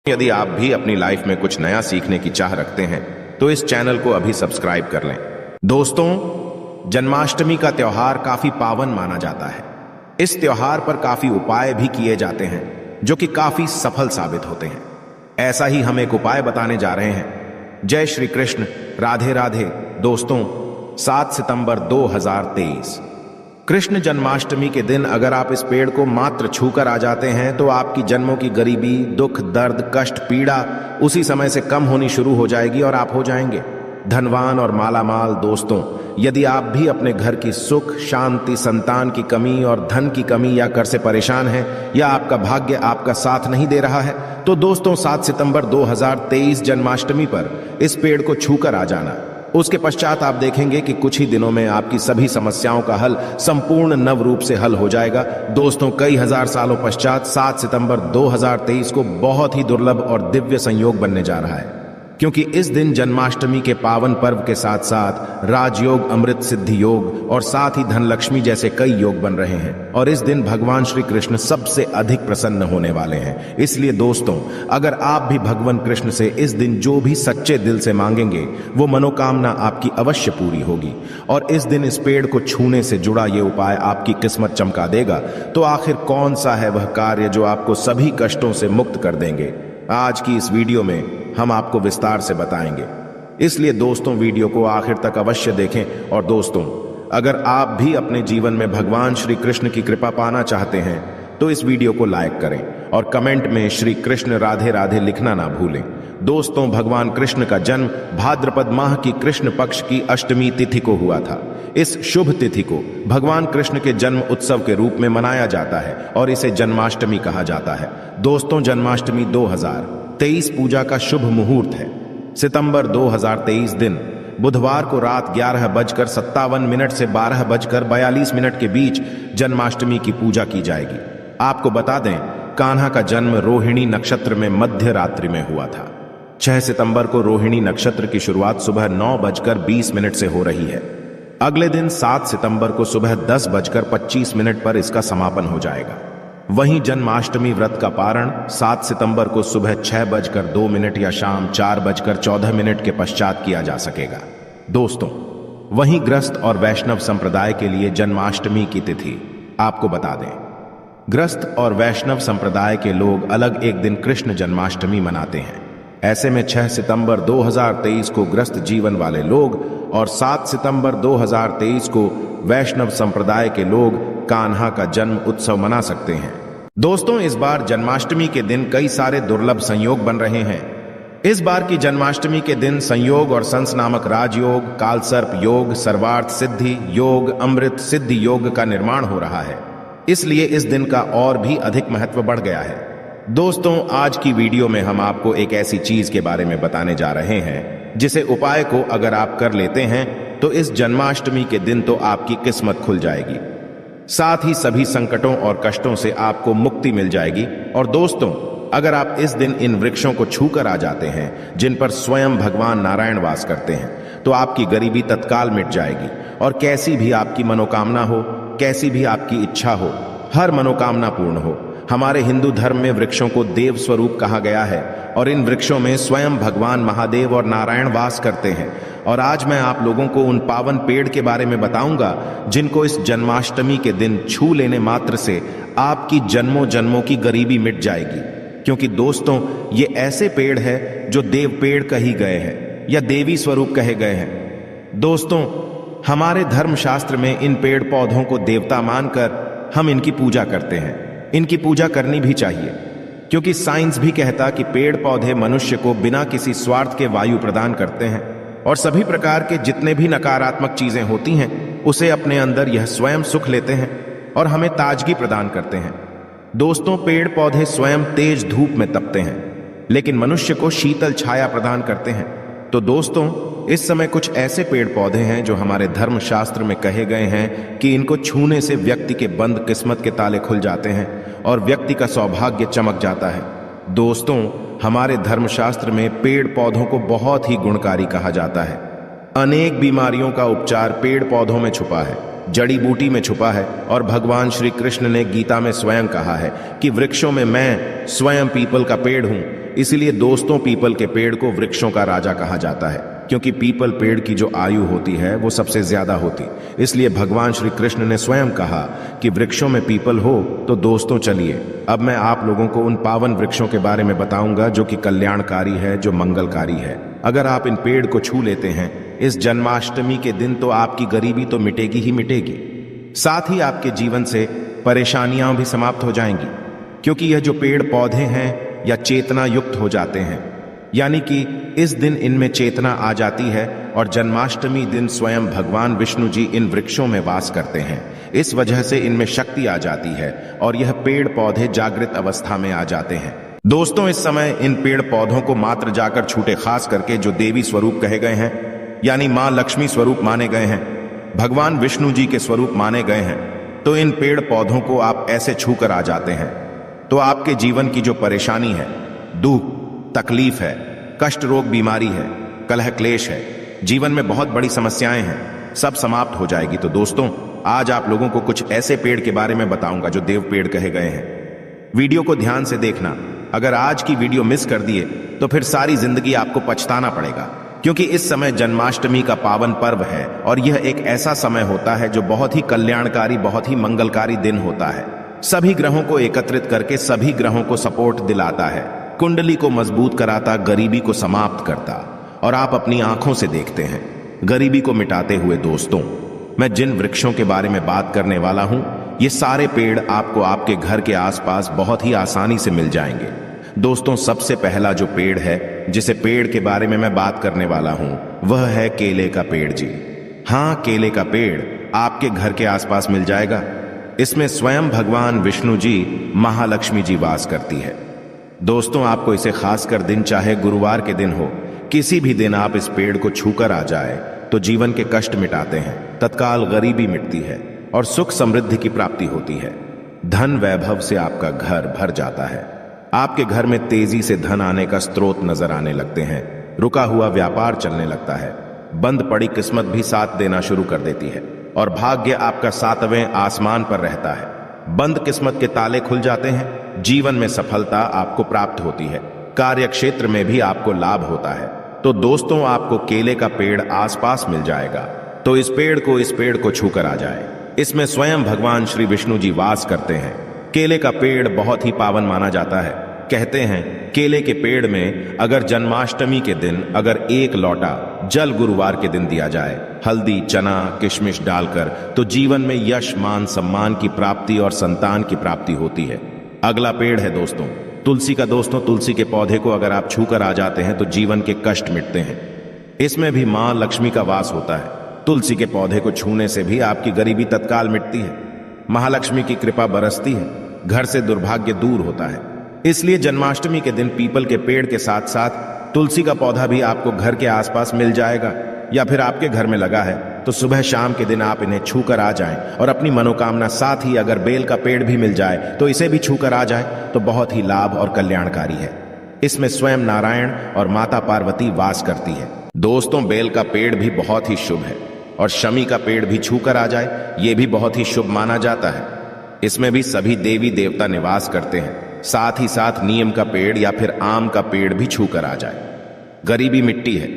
यदि आप भी अपनी लाइफ में कुछ नया सीखने की चाह रखते हैं तो इस चैनल को अभी सब्सक्राइब कर लें। दोस्तों, जन्माष्टमी का त्योहार काफी पावन माना जाता है। इस त्योहार पर काफी उपाय भी किए जाते हैं जो कि काफी सफल साबित होते हैं। ऐसा ही हम एक उपाय बताने जा रहे हैं। जय श्री कृष्ण, राधे राधे। दोस्तों, 7 सितंबर 2023 कृष्ण जन्माष्टमी के दिन अगर आप इस पेड़ को मात्र छूकर आ जाते हैं तो आपकी जन्मों की गरीबी, दुख, दर्द, कष्ट, पीड़ा उसी समय से कम होनी शुरू हो जाएगी और आप हो जाएंगे धनवान और मालामाल। दोस्तों, यदि आप भी अपने घर की सुख, शांति, संतान की कमी और धन की कमी या कर से परेशान हैं या आपका भाग्य आपका साथ नहीं दे रहा है तो दोस्तों 7 सितंबर 2023 जन्माष्टमी पर इस पेड़ को छूकर आ जाना। उसके पश्चात आप देखेंगे कि कुछ ही दिनों में आपकी सभी समस्याओं का हल संपूर्ण नव रूप से हल हो जाएगा। दोस्तों, कई हजार सालों पश्चात 7 सितंबर 2023 को बहुत ही दुर्लभ और दिव्य संयोग बनने जा रहा है, क्योंकि इस दिन जन्माष्टमी के पावन पर्व के साथ साथ राजयोग, अमृत सिद्धि योग और साथ ही धनलक्ष्मी जैसे कई योग बन रहे हैं और इस दिन भगवान श्री कृष्ण सबसे अधिक प्रसन्न होने वाले हैं। इसलिए दोस्तों, अगर आप भी भगवान कृष्ण से इस दिन जो भी सच्चे दिल से मांगेंगे वो मनोकामना आपकी अवश्य पूरी होगी और इस दिन इस पेड़ को छूने से जुड़ा ये उपाय आपकी किस्मत चमका देगा। तो आखिर कौन सा है वह कार्य जो आपको सभी कष्टों से मुक्त कर देंगे? आज की इस वीडियो में हम आपको विस्तार से बताएंगे, इसलिए दोस्तों वीडियो को आखिर तक अवश्य देखें। और दोस्तों, अगर आप भी अपने जीवन में भगवान श्री कृष्ण की कृपा पाना चाहते हैं तो इस वीडियो को लाइक करें और कमेंट में श्री कृष्ण राधे राधे लिखना ना भूलें। दोस्तों, भगवान कृष्ण का जन्म भाद्रपद माह की कृष्ण पक्ष की अष्टमी तिथि को हुआ था। इस शुभ तिथि को भगवान कृष्ण के जन्म उत्सव के रूप में मनाया जाता है और इसे जन्माष्टमी कहा जाता है। दोस्तों, जन्माष्टमी 2023 पूजा का शुभ मुहूर्त है। सितंबर 2023 दिन बुधवार को रात 11:57 से 12:42 के बीच जन्माष्टमी की पूजा की जाएगी। आपको बता दें, कान्हा का जन्म रोहिणी नक्षत्र में मध्य रात्रि में हुआ था। 6 सितंबर को रोहिणी नक्षत्र की शुरुआत सुबह 9:20 से हो रही है। अगले दिन 7 सितंबर को सुबह 10:25 पर इसका समापन हो जाएगा। वहीं जन्माष्टमी व्रत का पारण 7 सितंबर को सुबह 6:02 या शाम 4:14 के पश्चात किया जा सकेगा। दोस्तों, वहीं ग्रस्त और वैष्णव संप्रदाय के लिए जन्माष्टमी की तिथि आपको बता दें, ग्रस्त और वैष्णव संप्रदाय के लोग अलग एक दिन कृष्ण जन्माष्टमी मनाते हैं। ऐसे में 6 सितंबर 2023 को ग्रस्त जीवन वाले लोग और 7 सितंबर 2023 को वैष्णव संप्रदाय के लोग कान्हा का जन्म उत्सव मना सकते हैं। दोस्तों, इस बार जन्माष्टमी के दिन कई सारे दुर्लभ संयोग बन रहे हैं। इस बार की जन्माष्टमी के दिन संयोग और संस नामक राजयोग, कालसर्प योग, सर्वार्थ सिद्धि योग, अमृत सिद्धि योग का निर्माण हो रहा है। इसलिए इस दिन का और भी अधिक महत्व बढ़ गया है। दोस्तों, आज की वीडियो में हम आपको एक ऐसी चीज के बारे में बताने जा रहे हैं जिसे उपाय को अगर आप कर लेते हैं तो इस जन्माष्टमी के दिन तो आपकी किस्मत खुल जाएगी, साथ ही सभी संकटों और कष्टों से आपको मुक्ति मिल जाएगी। और दोस्तों, अगर आप इस दिन इन वृक्षों को छूकर आ जाते हैं जिन पर स्वयं भगवान नारायण वास करते हैं तो आपकी गरीबी तत्काल मिट जाएगी और कैसी भी आपकी मनोकामना हो, कैसी भी आपकी इच्छा हो, हर मनोकामना पूर्ण हो। हमारे हिंदू धर्म में वृक्षों को देव स्वरूप कहा गया है और इन वृक्षों में स्वयं भगवान महादेव और नारायण वास करते हैं। और आज मैं आप लोगों को उन पावन पेड़ के बारे में बताऊंगा जिनको इस जन्माष्टमी के दिन छू लेने मात्र से आपकी जन्मों जन्मों की गरीबी मिट जाएगी। क्योंकि दोस्तों, ये ऐसे पेड़ है जो देव पेड़ कही गए हैं या देवी स्वरूप कहे गए हैं। दोस्तों, हमारे धर्मशास्त्र में इन पेड़ पौधों को देवता मानकर हम इनकी पूजा करते हैं। इनकी पूजा करनी भी चाहिए, क्योंकि साइंस भी कहता कि पेड़ पौधे मनुष्य को बिना किसी स्वार्थ के वायु प्रदान करते हैं और सभी प्रकार के जितने भी नकारात्मक चीजें होती हैं उसे अपने अंदर यह स्वयं सुख लेते हैं और हमें ताजगी प्रदान करते हैं। दोस्तों, पेड़ पौधे स्वयं तेज धूप में तपते हैं लेकिन मनुष्य को शीतल छाया प्रदान करते हैं। तो दोस्तों, इस समय कुछ ऐसे पेड़ पौधे हैं जो हमारे धर्मशास्त्र में कहे गए हैं कि इनको छूने से व्यक्ति के बंद किस्मत के ताले खुल जाते हैं और व्यक्ति का सौभाग्य चमक जाता है। दोस्तों, हमारे धर्मशास्त्र में पेड़ पौधों को बहुत ही गुणकारी कहा जाता है। अनेक बीमारियों का उपचार पेड़ पौधों में छुपा है, जड़ी बूटी में छुपा है और भगवान श्री कृष्ण ने गीता में स्वयं कहा है कि वृक्षों में मैं स्वयं पीपल का पेड़ हूं, इसीलिए दोस्तों पीपल के पेड़ को वृक्षों का राजा कहा जाता है, क्योंकि पीपल पेड़ की जो आयु होती है वो सबसे ज्यादा होती। इसलिए भगवान श्री कृष्ण ने स्वयं कहा कि वृक्षों में पीपल हो। तो दोस्तों चलिए अब मैं आप लोगों को उन पावन वृक्षों के बारे में बताऊंगा जो कि कल्याणकारी है, जो मंगलकारी है। अगर आप इन पेड़ को छू लेते हैं इस जन्माष्टमी के दिन तो आपकी गरीबी तो मिटेगी ही मिटेगी, साथ ही आपके जीवन से परेशानियां भी समाप्त हो जाएंगी, क्योंकि यह जो पेड़ पौधे हैं या चेतना युक्त हो जाते हैं, यानी कि इस दिन इनमें चेतना आ जाती है। और जन्माष्टमी दिन स्वयं भगवान विष्णु जी इन वृक्षों में वास करते हैं। इस वजह से इनमें शक्ति आ जाती है और यह पेड़ पौधे जागृत अवस्था में आ जाते हैं। दोस्तों इस समय इन पेड़ पौधों को मात्र जाकर छूटे, खास करके जो देवी स्वरूप कहे गए हैं, यानी मां लक्ष्मी स्वरूप माने गए हैं, भगवान विष्णु जी के स्वरूप माने गए हैं, तो इन पेड़ पौधों को आप ऐसे छूकर आ जाते हैं तो आपके जीवन की जो परेशानी है, दुख तकलीफ है, कष्ट रोग बीमारी है, कलह क्लेश है, जीवन में बहुत बड़ी समस्याएं हैं, सब समाप्त हो जाएगी। तो दोस्तों आज आप लोगों को कुछ ऐसे पेड़ के बारे में बताऊंगा जो देव पेड़ कहे गए हैं। वीडियो को ध्यान से देखना। अगर आज की वीडियो मिस कर दिए तो फिर सारी जिंदगी आपको पछताना पड़ेगा, क्योंकि इस समय जन्माष्टमी का पावन पर्व है और यह एक ऐसा समय होता है जो बहुत ही कल्याणकारी, बहुत ही मंगलकारी दिन होता है। सभी ग्रहों को एकत्रित करके सभी ग्रहों को सपोर्ट दिलाता है, कुंडली को मजबूत कराता, गरीबी को समाप्त करता, और आप अपनी आंखों से देखते हैं गरीबी को मिटाते हुए। दोस्तों मैं जिन वृक्षों के बारे में बात करने वाला हूं, ये सारे पेड़ आपको आपके घर के आसपास बहुत ही आसानी से मिल जाएंगे। दोस्तों सबसे पहला जो पेड़ है, जिसे पेड़ के बारे में मैं बात करने वाला हूं, वह है केले का पेड़ जी। हाँ, केले का पेड़ आपके घर के आसपास मिल जाएगा। इसमें स्वयं भगवान विष्णु जी, महालक्ष्मी जी वास करती है। दोस्तों आपको इसे खासकर दिन, चाहे गुरुवार के दिन हो, किसी भी दिन आप इस पेड़ को छूकर आ जाए तो जीवन के कष्ट मिटाते हैं, तत्काल गरीबी मिटती है और सुख समृद्धि की प्राप्ति होती है। धन वैभव से आपका घर भर जाता है। आपके घर में तेजी से धन आने का स्रोत नजर आने लगते हैं। रुका हुआ व्यापार चलने लगता है। बंद पड़ी किस्मत भी साथ देना शुरू कर देती है और भाग्य आपका 7वें आसमान पर रहता है। बंद किस्मत के ताले खुल जाते हैं। जीवन में सफलता आपको प्राप्त होती है। कार्य क्षेत्र में भी आपको लाभ होता है। तो दोस्तों आपको केले का पेड़ आसपास मिल जाएगा, तो इस पेड़ को छूकर आ जाए। इसमें स्वयं भगवान श्री विष्णु जी वास करते हैं। केले का पेड़ बहुत ही पावन माना जाता है। कहते हैं केले के पेड़ में अगर जन्माष्टमी के दिन अगर 1 लोटा जल गुरुवार के दिन दिया जाए, हल्दी, चना, किशमिश डालकर, तो जीवन में यश, मान, सम्मान की प्राप्ति और संतान की प्राप्ति होती है। अगला पेड़ है दोस्तों तुलसी का। दोस्तों तुलसी के पौधे को अगर आप छूकर आ जाते हैं तो जीवन के कष्ट मिटते हैं। इसमें भी मां लक्ष्मी का वास होता है। तुलसी के पौधे को छूने से भी आपकी गरीबी तत्काल मिटती है, महालक्ष्मी की कृपा बरसती है, घर से दुर्भाग्य दूर होता है। इसलिए जन्माष्टमी के दिन पीपल के पेड़ के साथ साथ तुलसी का पौधा भी आपको घर के आसपास मिल जाएगा, या फिर आपके घर में लगा है तो सुबह शाम के दिन आप इन्हें छूकर आ जाएं और अपनी मनोकामना, साथ ही अगर बेल का पेड़ भी मिल जाए तो इसे भी छूकर आ जाए तो बहुत ही लाभ और कल्याणकारी है। इसमें स्वयं नारायण और माता पार्वती वास करती है। दोस्तों बेल का पेड़ भी बहुत ही शुभ है और शमी का पेड़ भी छूकर आ जाए ये भी बहुत ही शुभ माना जाता है। इसमें भी सभी देवी देवता निवास करते हैं। साथ ही साथ नीम का पेड़ या फिर आम का पेड़ भी छूकर आ जाए, गरीबी मिट्टी है।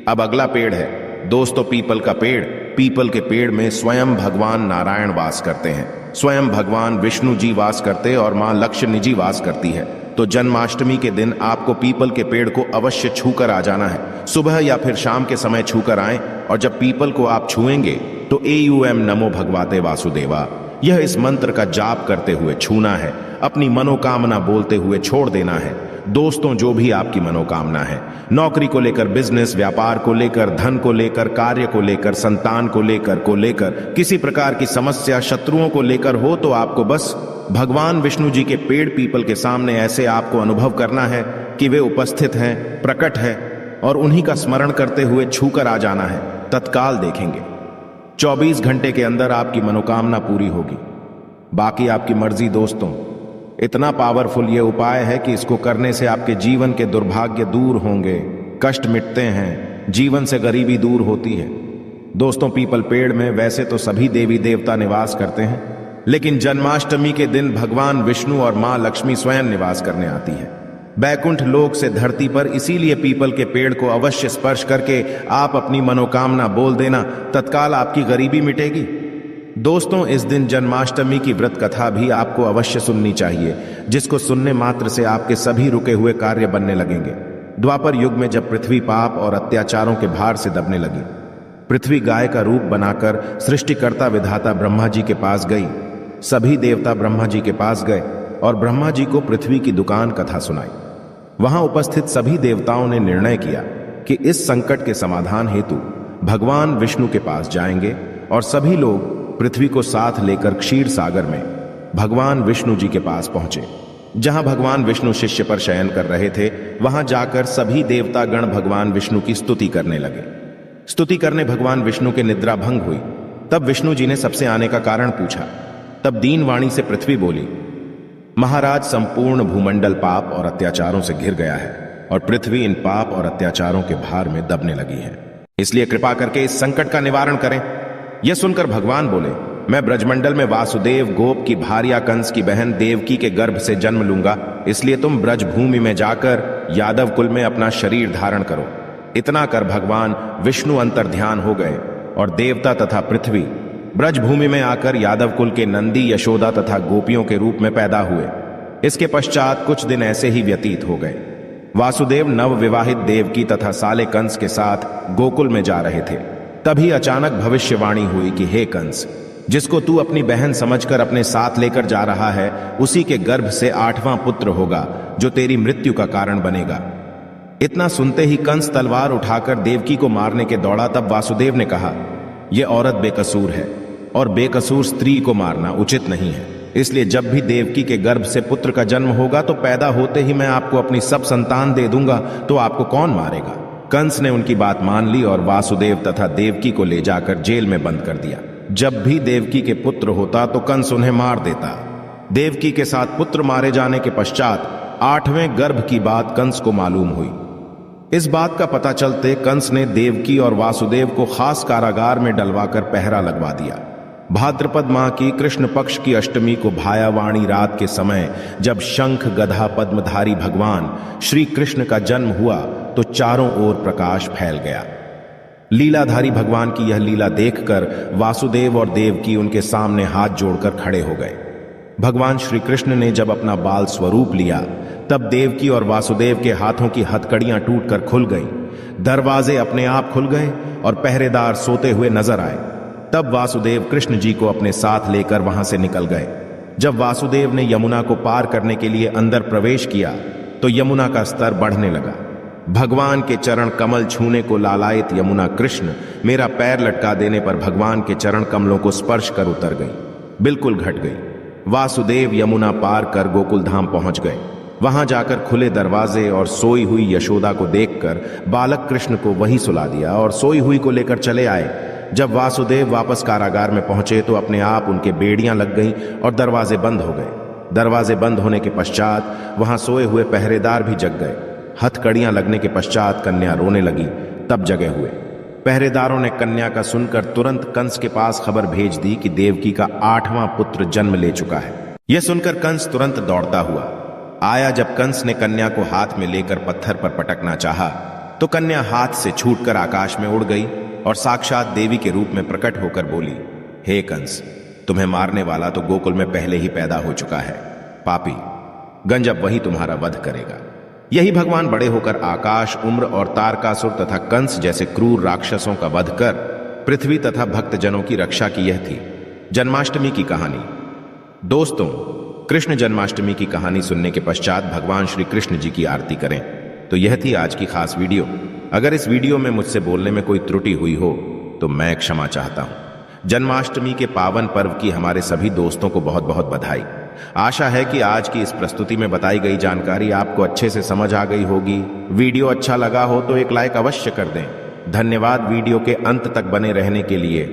अब अगला पेड़ है दोस्तों पीपल का पेड़। पीपल के पेड़ में स्वयं भगवान नारायण वास करते हैं, स्वयं भगवान विष्णु जी वास करते और मां लक्ष्मी जी वास करती है। तो जन्माष्टमी के दिन आपको पीपल के पेड़ को अवश्य छूकर आ जाना है। सुबह या फिर शाम के समय छूकर आएं, और जब पीपल को आप छुएंगे तो AUM नमो भगवते वासुदेवा, यह इस मंत्र का जाप करते हुए छूना है। अपनी मनोकामना बोलते हुए छोड़ देना है। दोस्तों जो भी आपकी मनोकामना है, नौकरी को लेकर, बिजनेस, व्यापार को लेकर, धन को लेकर, कार्य को लेकर, संतान को लेकर किसी प्रकार की समस्या, शत्रुओं को लेकर हो, तो आपको बस भगवान विष्णु जी के पेड़ पीपल के सामने ऐसे आपको अनुभव करना है कि वे उपस्थित हैं, प्रकट है, और उन्हीं का स्मरण करते हुए छूकर आ जाना है। तत्काल देखेंगे 24 घंटे के अंदर आपकी मनोकामना पूरी होगी। बाकी आपकी मर्जी दोस्तों। इतना पावरफुल ये उपाय है कि इसको करने से आपके जीवन के दुर्भाग्य दूर होंगे, कष्ट मिटते हैं, जीवन से गरीबी दूर होती है। दोस्तों पीपल पेड़ में वैसे तो सभी देवी देवता निवास करते हैं, लेकिन जन्माष्टमी के दिन भगवान विष्णु और मां लक्ष्मी स्वयं निवास करने आती है। बैकुंठ लोक से धरती पर इसीलिए पीपल के पेड़ को अवश्य स्पर्श करके आप अपनी मनोकामना बोल देना, तत्काल आपकी गरीबी मिटेगी। दोस्तों, इस दिन जन्माष्टमी की व्रत कथा भी आपको अवश्य सुननी चाहिए, जिसको सुनने मात्र से आपके सभी रुके हुए कार्य बनने लगेंगे। द्वापर युग में जब पृथ्वी पाप और अत्याचारों के भार से दबने लगी, पृथ्वी गाय का रूप बनाकर सृष्टिकर्ता विधाता ब्रह्मा जी के पास गई। सभी देवता ब्रह्मा जी के पास गए और ब्रह्मा जी को पृथ्वी की दुकान कथा सुनाई। वहां उपस्थित सभी देवताओं ने निर्णय किया कि इस संकट के समाधान हेतु भगवान विष्णु के पास जाएंगे और सभी लोग पृथ्वी को साथ लेकर क्षीर सागर में भगवान विष्णु जी के पास पहुंचे। जहां भगवान विष्णु शिष्य पर शयन कर रहे थे, वहां जाकर सभी देवता गण भगवान विष्णु की स्तुति करने लगे। स्तुति करने भगवान विष्णु के निद्रा भंग हुई। तब विष्णु जी ने सबसे आने का कारण पूछा। तब दीन वाणी से पृथ्वी बोली, महाराज, संपूर्ण भूमंडल पाप और अत्याचारों से घिर गया है और पृथ्वी इन पाप और अत्याचारों के भार में दबने लगी है, इसलिए कृपा करके इस संकट का निवारण करें। यह सुनकर भगवान बोले, मैं ब्रजमंडल में वासुदेव गोप की भार्या कंस की बहन देवकी के गर्भ से जन्म लूंगा, इसलिए तुम ब्रज भूमि में जाकर यादव कुल में अपना शरीर धारण करो। इतना कर भगवान विष्णु अंतर्ध्यान हो गए और देवता तथा पृथ्वी ब्रज भूमि में आकर यादव कुल के नंदी, यशोदा तथा गोपियों के रूप में पैदा हुए। इसके पश्चात कुछ दिन ऐसे ही व्यतीत हो गए। वासुदेव नव विवाहित देवकी तथा साले कंस के साथ गोकुल में जा रहे थे। तभी अचानक भविष्यवाणी हुई कि हे कंस, जिसको तू अपनी बहन समझकर अपने साथ लेकर जा रहा है, उसी के गर्भ से 8वां पुत्र होगा जो तेरी मृत्यु का कारण बनेगा। इतना सुनते ही कंस तलवार उठाकर देवकी को मारने के दौड़ा। तब वासुदेव ने कहा, यह औरत बेकसूर है और बेकसूर स्त्री को मारना उचित नहीं है, इसलिए जब भी देवकी के गर्भ से पुत्र का जन्म होगा तो पैदा होते ही मैं आपको अपनी सब संतान दे दूंगा, तो आपको कौन मारेगा। कंस ने उनकी बात मान ली और वासुदेव तथा देवकी को ले जाकर जेल में बंद कर दिया। जब भी देवकी के पुत्र होता तो कंस उन्हें मार देता। देवकी के साथ पुत्र मारे जाने के पश्चात 8वें गर्भ की बात कंस को मालूम हुई। इस बात का पता चलते कंस ने देवकी और वासुदेव को खास कारागार में डलवाकर पहरा लगवा दिया। भाद्रपद माह की कृष्ण पक्ष की अष्टमी को भायावाणी रात के समय जब शंख गधा पद्मधारी भगवान श्री कृष्ण का जन्म हुआ तो चारों ओर प्रकाश फैल गया। लीलाधारी भगवान की यह लीला देखकर वासुदेव और देवकी उनके सामने हाथ जोड़कर खड़े हो गए। भगवान श्री कृष्ण ने जब अपना बाल स्वरूप लिया तब देवकी और वासुदेव के हाथों की हथकड़ियां टूटकर खुल गईं, दरवाजे अपने आप खुल गए और पहरेदार सोते हुए नजर आए। तब वासुदेव कृष्ण जी को अपने साथ लेकर वहां से निकल गए। जब वासुदेव ने यमुना को पार करने के लिए अंदर प्रवेश किया तो यमुना का स्तर बढ़ने लगा। भगवान के चरण कमल छूने को लालायित यमुना कृष्ण मेरा पैर लटका देने पर भगवान के चरण कमलों को स्पर्श कर उतर गई, बिल्कुल घट गई। वासुदेव यमुना पार कर गोकुल धाम पहुंच गए। वहां जाकर खुले दरवाजे और सोई हुई यशोदा को देखकर बालक कृष्ण को वहीं सुला दिया और सोई हुई को लेकर चले आए। जब वासुदेव वापस कारागार में पहुंचे तो अपने आप उनके बेड़ियां लग गईं और दरवाजे बंद हो गए। दरवाजे बंद होने के पश्चात वहां सोए हुए पहरेदार भी जग गए। हथकड़ियां लगने के पश्चात कन्या रोने लगी, तब जगे हुए पहरेदारों ने कन्या का सुनकर तुरंत कंस के पास खबर भेज दी कि देवकी का 8वां पुत्र जन्म ले चुका है। यह सुनकर कंस तुरंत दौड़ता हुआ आया। जब कंस ने कन्या को हाथ में लेकर पत्थर पर पटकना चाहा तो कन्या हाथ से छूटकर आकाश में उड़ गई और साक्षात देवी के रूप में प्रकट होकर बोली, हे कंस, तुम्हें मारने वाला तो गोकुल में पहले ही पैदा हो चुका है। पापी गंजब वही तुम्हारा वध करेगा। यही भगवान बड़े होकर आकाश, उम्र और तारकासुर तथा कंस जैसे क्रूर राक्षसों का वध कर पृथ्वी तथा भक्तजनों की रक्षा की। यह थी जन्माष्टमी की कहानी। दोस्तों, कृष्ण जन्माष्टमी की कहानी सुनने के पश्चात भगवान श्री कृष्ण जी की आरती करें। तो यह थी आज की खास वीडियो। अगर इस वीडियो में मुझसे बोलने में कोई त्रुटि हुई हो तो मैं क्षमा चाहता हूं। जन्माष्टमी के पावन पर्व की हमारे सभी दोस्तों को बहुत बहुत बधाई। आशा है कि आज की इस प्रस्तुति में बताई गई जानकारी आपको अच्छे से समझ आ गई होगी। वीडियो अच्छा लगा हो तो एक लाइक अवश्य कर दें। धन्यवाद वीडियो के अंत तक बने रहने के लिए।